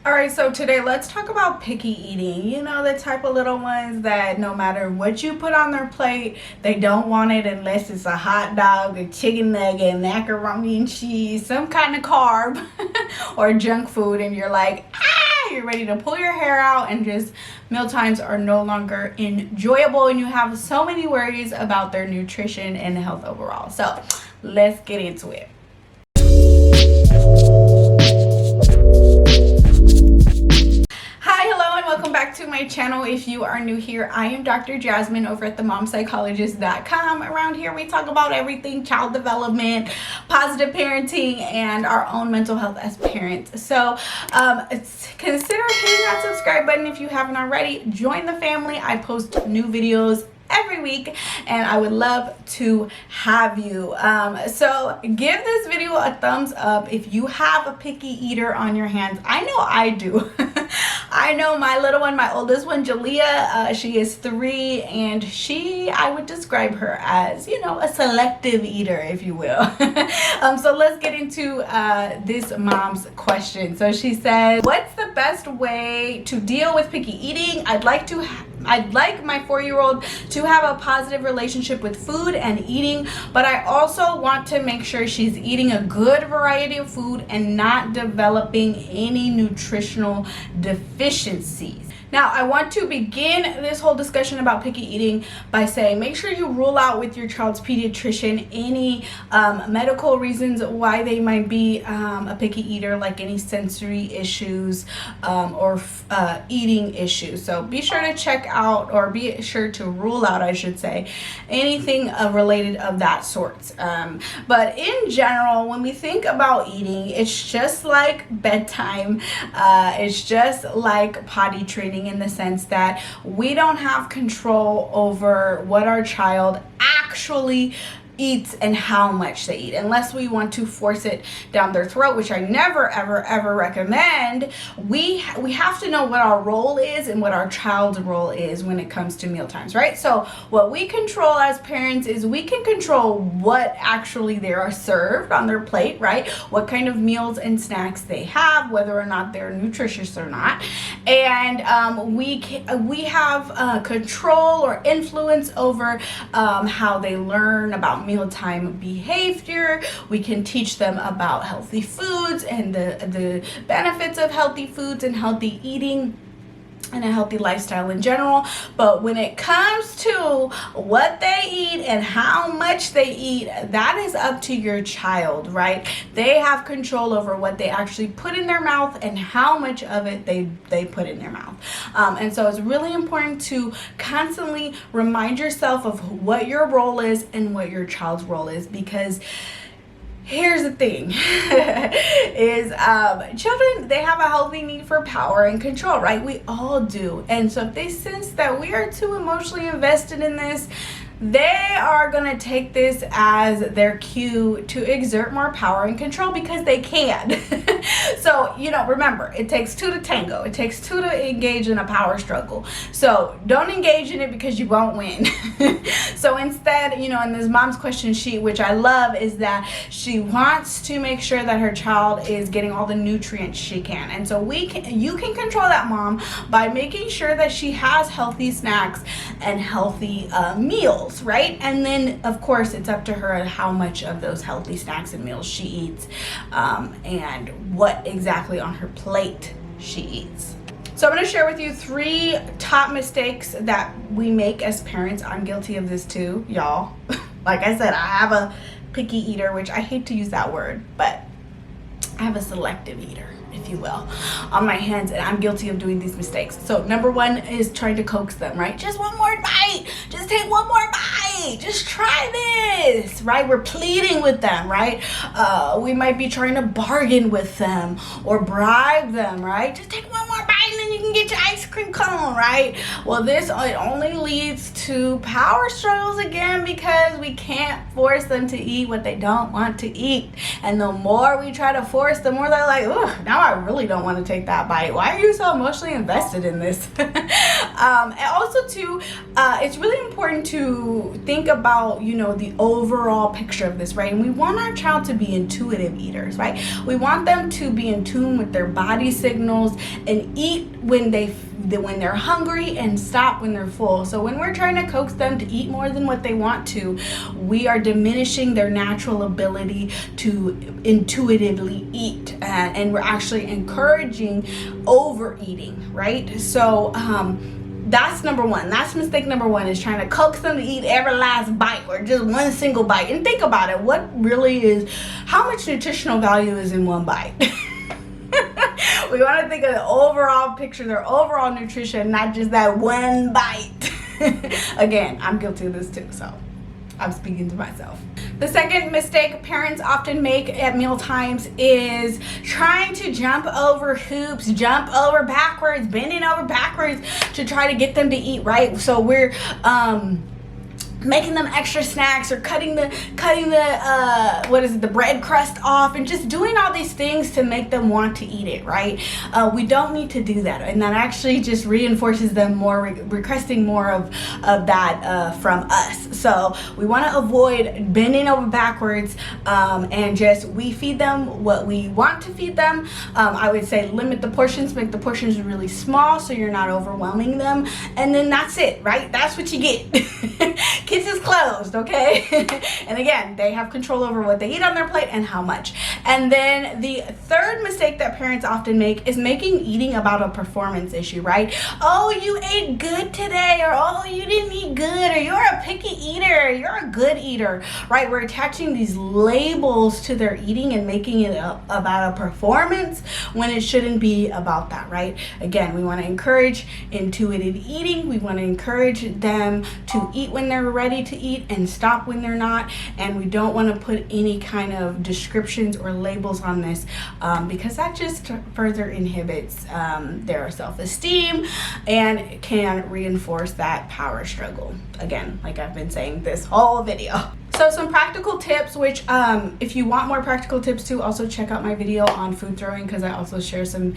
All right, so today let's talk about picky eating. You know, the type of little ones that no matter what you put on their plate, they don't want it unless it's a hot dog, a chicken nugget, macaroni and cheese, some kind of carb or junk food, and you're like, you're ready to pull your hair out, and just meal times are no longer enjoyable, and you have so many worries about their nutrition and health overall. So let's get into it. Welcome back to my channel. If you are new here, I am Dr. Jasmine over at themomspsychologist.com. Around here we talk about everything child development, positive parenting, and our own mental health as parents. So consider hitting that subscribe button if you haven't already. Join the family. I post new videos every week and I would love to have you. So give this video a thumbs up if you have a picky eater on your hands. I know I do. I know my little one, my oldest one, Jalea, she is 3, and I would describe her as, you know, a selective eater, if you will. So let's get into this mom's question. So she says, what's the best way to deal with picky eating? I'd like my 4-year-old to have a positive relationship with food and eating, but I also want to make sure she's eating a good variety of food and not developing any nutritional deficiencies. Now, I want to begin this whole discussion about picky eating by saying make sure you rule out with your child's pediatrician any medical reasons why they might be a picky eater, like any sensory issues or eating issues. So be sure to check out, or be sure to rule out, I should say, anything related of that sort. But in general, when we think about eating, it's just like bedtime. It's just like potty training, in the sense that we don't have control over what our child actually eats and how much they eat, unless we want to force it down their throat, which I never ever recommend. We have to know what our role is and what our child's role is when it comes to meal times, right? So what we control as parents is we can control what actually they are served on their plate, right? What kind of meals and snacks they have, whether or not they're nutritious or not, and we have control or influence over how they learn about mealtime behavior. We can teach them about healthy foods and the benefits of healthy foods and healthy eating and a healthy lifestyle in general. But when it comes to what they eat and how much they eat, that is up to your child, right? They have control over what they actually put in their mouth and how much of it they put in their mouth. And so it's really important to constantly remind yourself of what your role is and what your child's role is, because here's the thing is children, they have a healthy need for power and control, right? We all do. And so if they sense that we are too emotionally invested in this, they are going to take this as their cue to exert more power and control, because they can. So, you know, remember, it takes 2 to tango. It takes 2 to engage in a power struggle. So don't engage in it, because you won't win. So instead, you know, in this mom's question sheet, which I love, is that she wants to make sure that her child is getting all the nutrients she can. And so you can control that, mom, by making sure that she has healthy snacks and healthy meals. Right? And then of course it's up to her how much of those healthy snacks and meals she eats, and what exactly on her plate she eats. So I'm going to share with you 3 top mistakes that we make as parents. I'm guilty of this too, y'all. Like I said, I have a picky eater, which I hate to use that word, but I have a selective eater, if you will, on my hands, and I'm guilty of doing these mistakes. So number 1 is trying to coax them, right? Just one more bite, just take one more bite, just try this, right? We're pleading with them, right? We might be trying to bargain with them or bribe them, right? Just take one more bite and then then you can get your ice cream cone, right? Well, this it only leads to power struggles again, because we can't force them to eat what they don't want to eat. And the more we try to force, the more they're like, oh, now I really don't want to take that bite. Why are you so emotionally invested in this? And also too, it's really important to think about, you know, the overall picture of this, right? And we want our child to be intuitive eaters, right? We want them to be in tune with their body signals and eat when they're hungry and stop when they're full. So when we're trying to coax them to eat more than what they want to, we are diminishing their natural ability to intuitively eat, and we're actually encouraging overeating, right? So that's number one. That's mistake number one, is trying to coax them to eat every last bite or just one single bite. And think about it, what really is, how much nutritional value is in one bite? We want to think of the overall picture, their overall nutrition, not just that one bite. Again, I'm guilty of this too, so I'm speaking to myself. The second mistake parents often make at meal times is trying to jump over hoops, jump over backwards, bending over backwards to try to get them to eat right. So we're making them extra snacks, or cutting the bread crust off, and just doing all these things to make them want to eat it, right? We don't need to do that, and that actually just reinforces them more, requesting more of that from us. So we want to avoid bending over backwards, and just we feed them what we want to feed them. I would say limit the portions, make the portions really small so you're not overwhelming them, and then that's it, right? That's what you get. Kids is closed, okay? And again, they have control over what they eat on their plate and how much. And then the third mistake that parents often make is making eating about a performance issue, right? Oh, you ate good today, or oh, you didn't eat good, or you're a picky eater, you're a good eater, right? We're attaching these labels to their eating and making it about a performance when it shouldn't be about that, right? Again, we want to encourage intuitive eating. We want to encourage them to eat when they're ready to eat and stop when they're not, and we don't want to put any kind of descriptions or labels on this, because that just further inhibits their self-esteem and can reinforce that power struggle. Again, like I've been saying this whole video. So some practical tips, which if you want more practical tips too, also check out my video on food throwing, because I also share some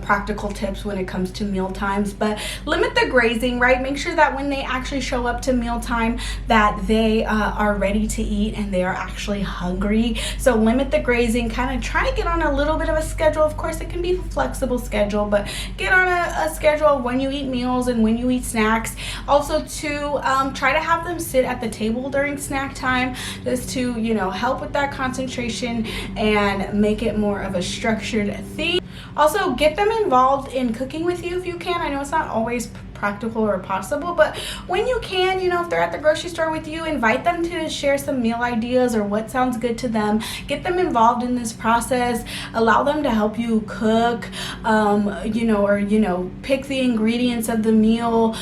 practical tips when it comes to meal times. But limit the grazing, right? Make sure that when they actually show up to mealtime that they are ready to eat and they are actually hungry. So limit the grazing, kind of try to get on a little bit of a schedule. Of course, it can be a flexible schedule, but get on a schedule of when you eat meals and when you eat snacks. Also to try to have them sit at the table during snack time, just to, you know, help with that concentration and make it more of a structured thing. Also, get them involved in cooking with you if you can. I know it's not always practical or possible, but when you can, you know, if they're at the grocery store with you, invite them to share some meal ideas or what sounds good to them. Get them involved in this process. Allow them to help you cook, pick the ingredients of the meal,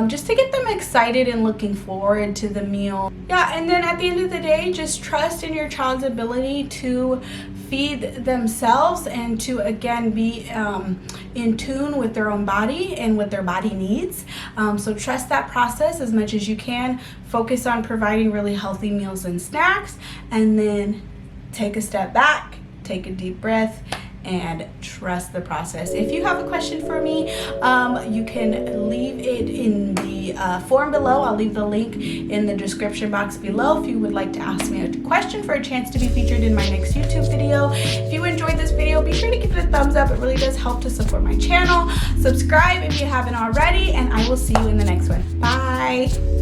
just to get them excited and looking forward to the meal. Yeah, and then at the end of the day, just trust in your child's ability to feed themselves and to, again, be in tune with their own body and what their body needs. So trust that process as much as you can. Focus on providing really healthy meals and snacks, and then take a step back, take a deep breath, and trust the process. If you have a question for me, you can leave it in the form below. I'll leave the link in the description box below if you would like to ask me a question for a chance to be featured in my next YouTube video. If you enjoyed this video, be sure to give it a thumbs up. It really does help to support my channel. Subscribe if you haven't already, and I will see you in the next one. Bye.